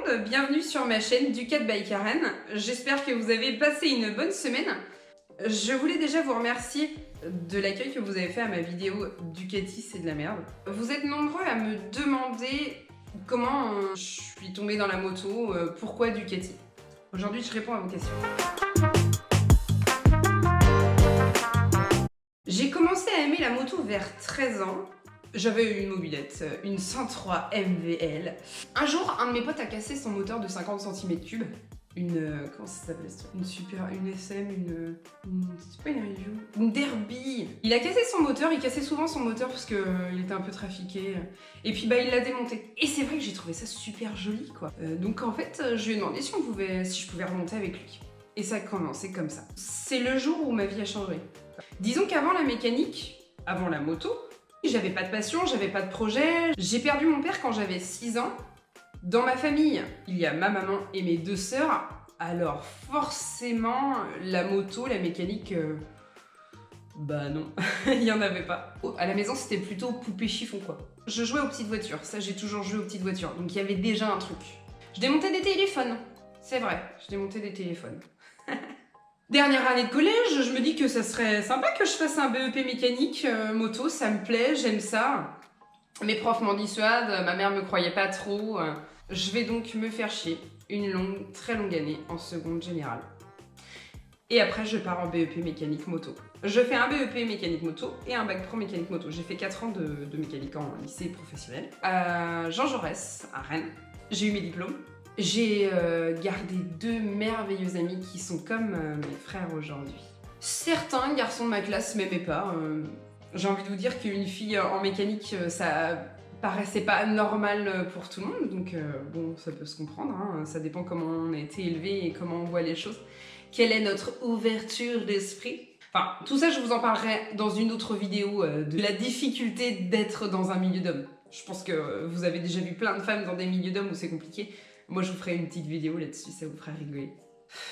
monde, bienvenue sur ma chaîne Ducat by Karen. J'espère que vous avez passé une bonne semaine. Je voulais déjà vous remercier de l'accueil que vous avez fait à ma vidéo Ducati c'est de la merde. Vous êtes nombreux à me demander comment je suis tombée dans la moto, pourquoi Ducati. Aujourd'hui je réponds à vos questions. J'ai commencé à aimer la moto vers 13 ans. J'avais une mobilette, une 103 MVL. Un jour, un de mes potes a cassé son moteur de 50 cm3. Comment ça s'appelle ce truc ? Une SM, c'est pas une review. Une Derby. Il a cassé son moteur, il cassait souvent son moteur parce qu'il était un peu trafiqué. Et puis il l'a démonté. Et c'est vrai que j'ai trouvé ça super joli quoi. Donc en fait, je lui ai demandé si je pouvais remonter avec lui. Et ça a commencé comme ça. C'est le jour où ma vie a changé. Disons qu'avant la mécanique, avant la moto, j'avais pas de passion, j'avais pas de projet. J'ai perdu mon père quand j'avais 6 ans. Dans ma famille, il y a ma maman et mes 2 sœurs. Alors forcément, la moto, la mécanique, bah non, il y en avait pas. À la maison, c'était plutôt poupée chiffon quoi. Je jouais aux petites voitures, ça j'ai toujours joué aux petites voitures. Donc il y avait déjà un truc. Je démontais des téléphones, c'est vrai, je démontais des téléphones. Dernière année de collège, je me dis que ça serait sympa que je fasse un BEP mécanique, moto, ça me plaît, j'aime ça. Mes profs m'en dissuadent, ma mère me croyait pas trop. Je vais donc me faire chier une très longue année en seconde générale. Et après, je pars en BEP mécanique moto. Je fais un BEP mécanique moto et un bac pro mécanique moto. J'ai fait 4 ans de mécanique en lycée professionnel. Jean Jaurès, à Rennes. J'ai eu mes diplômes. J'ai gardé 2 merveilleux amis qui sont comme mes frères aujourd'hui. Certains garçons de ma classe m'aimaient pas. J'ai envie de vous dire qu'une fille en mécanique, ça paraissait pas normal pour tout le monde. Donc bon, ça peut se comprendre. Hein. Ça dépend comment on a été élevé et comment on voit les choses. Quelle est notre ouverture d'esprit ? Enfin, tout ça, je vous en parlerai dans une autre vidéo de la difficulté d'être dans un milieu d'hommes. Je pense que vous avez déjà vu plein de femmes dans des milieux d'hommes où c'est compliqué. Moi, je vous ferai une petite vidéo là-dessus, ça vous fera rigoler.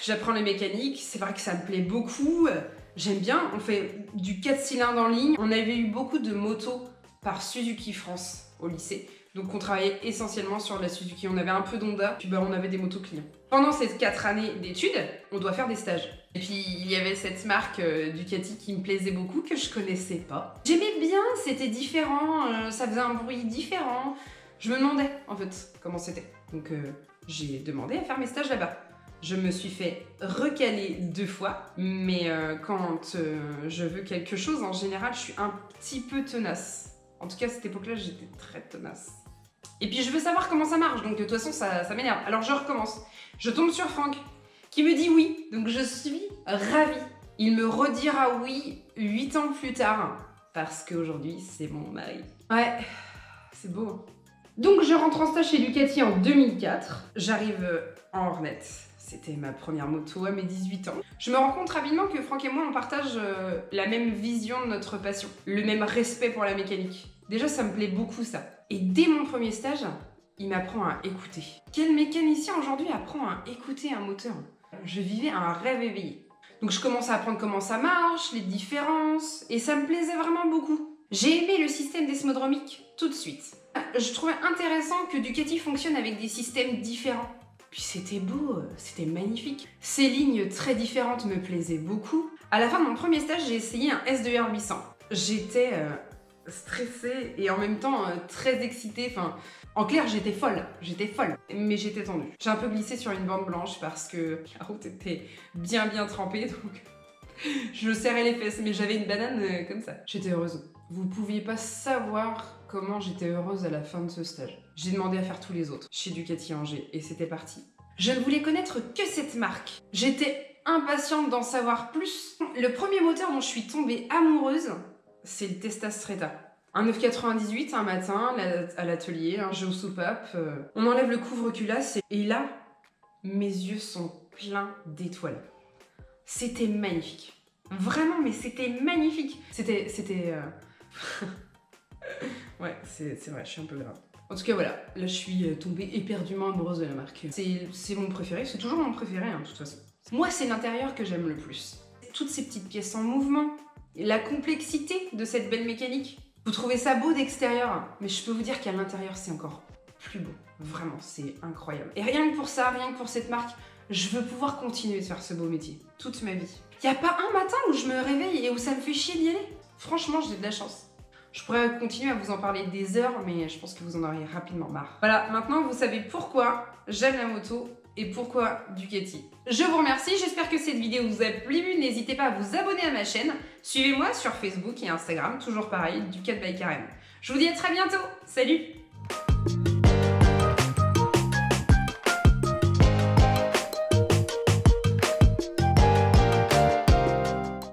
J'apprends les mécaniques, c'est vrai que ça me plaît beaucoup. J'aime bien, on fait du 4 cylindres en ligne. On avait eu beaucoup de motos par Suzuki France au lycée. Donc on travaillait essentiellement sur la Suzuki. On avait un peu d'Honda, puis on avait des motos clients. Pendant ces 4 années d'études, on doit faire des stages. Et puis il y avait cette marque Ducati qui me plaisait beaucoup, que je connaissais pas. J'aimais bien, c'était différent, ça faisait un bruit différent. Je me demandais en fait comment c'était. Donc j'ai demandé à faire mes stages là-bas. Je me suis fait recaler 2 fois, mais quand je veux quelque chose, en général, je suis un petit peu tenace. En tout cas, à cette époque-là, j'étais très tenace. Et puis je veux savoir comment ça marche, donc de toute façon, ça m'énerve. Alors je recommence. Je tombe sur Franck, qui me dit oui, donc je suis ravie. Il me redira oui 8 ans plus tard, parce qu'aujourd'hui, c'est mon mari. Ouais, c'est beau. Donc je rentre en stage chez Ducati en 2004. J'arrive en Hornet. C'était ma première moto à mes 18 ans. Je me rends compte rapidement que Franck et moi, on partage la même vision de notre passion. Le même respect pour la mécanique. Déjà, ça me plaît beaucoup ça. Et dès mon premier stage, il m'apprend à écouter. Quel mécanicien aujourd'hui apprend à écouter un moteur ? Je vivais un rêve éveillé. Donc je commence à apprendre comment ça marche, les différences, et ça me plaisait vraiment beaucoup. J'ai aimé le système desmodromique tout de suite. Je trouvais intéressant que Ducati fonctionne avec des systèmes différents. Puis c'était beau, c'était magnifique. Ces lignes très différentes me plaisaient beaucoup. À la fin de mon premier stage, j'ai essayé un S2R 800. J'étais stressée et en même temps très excitée. Enfin, en clair, j'étais folle, mais j'étais tendue. J'ai un peu glissé sur une bande blanche parce que la route était bien trempée, donc je serrais les fesses, mais j'avais une banane comme ça. J'étais heureuse. Vous pouviez pas savoir comment j'étais heureuse à la fin de ce stage. J'ai demandé à faire tous les autres chez Ducati Angers et c'était parti. Je ne voulais connaître que cette marque. J'étais impatiente d'en savoir plus. Le premier moteur dont je suis tombée amoureuse, c'est le Testa Stretta. Un 998 un matin à l'atelier, un jeu aux soupapes. On enlève le couvre-culasse et là, mes yeux sont pleins d'étoiles. C'était magnifique. Vraiment, mais c'était magnifique. C'était ouais, c'est vrai, je suis un peu grave. En tout cas, voilà, là je suis tombée éperdument amoureuse de la marque. C'est mon préféré, c'est toujours mon préféré, hein, de toute façon. Moi, c'est l'intérieur que j'aime le plus. Toutes ces petites pièces en mouvement, la complexité de cette belle mécanique. Vous trouvez ça beau d'extérieur, mais je peux vous dire qu'à l'intérieur, c'est encore plus beau. Vraiment, c'est incroyable. Et rien que pour ça, rien que pour cette marque, je veux pouvoir continuer de faire ce beau métier, toute ma vie. Y a pas un matin où je me réveille et où ça me fait chier d'y aller. Franchement, j'ai de la chance. Je pourrais continuer à vous en parler des heures, mais je pense que vous en auriez rapidement marre. Voilà, maintenant vous savez pourquoi j'aime la moto et pourquoi Ducati. Je vous remercie, j'espère que cette vidéo vous a plu. N'hésitez pas à vous abonner à ma chaîne. Suivez-moi sur Facebook et Instagram, toujours pareil, Ducati by Karen. Je vous dis à très bientôt, salut!